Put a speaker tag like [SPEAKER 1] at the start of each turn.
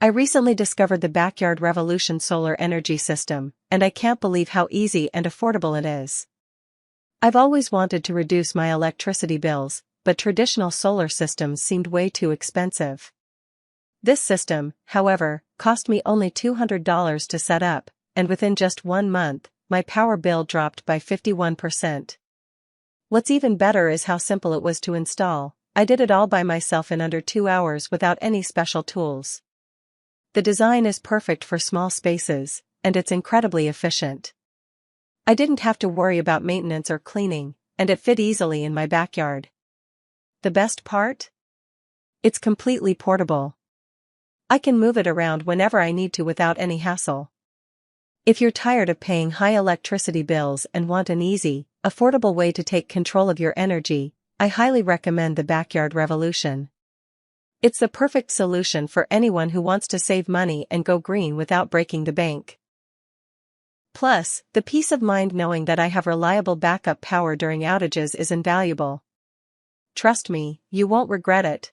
[SPEAKER 1] I recently discovered the Backyard Revolution solar energy system, and I can't believe how easy and affordable it is. I've always wanted to reduce my electricity bills, but traditional solar systems seemed way too expensive. This system, however, cost me only $200 to set up, and within just 1 month, my power bill dropped by 51%. What's even better is how simple it was to install. I did it all by myself in under 2 hours without any special tools. The design is perfect for small spaces, and it's incredibly efficient. I didn't have to worry about maintenance or cleaning, and it fit easily in my backyard. The best part? It's completely portable. I can move it around whenever I need to without any hassle. If you're tired of paying high electricity bills and want an easy, affordable way to take control of your energy, I highly recommend the Backyard Revolution. It's the perfect solution for anyone who wants to save money and go green without breaking the bank. Plus, the peace of mind knowing that I have reliable backup power during outages is invaluable. Trust me, you won't regret it.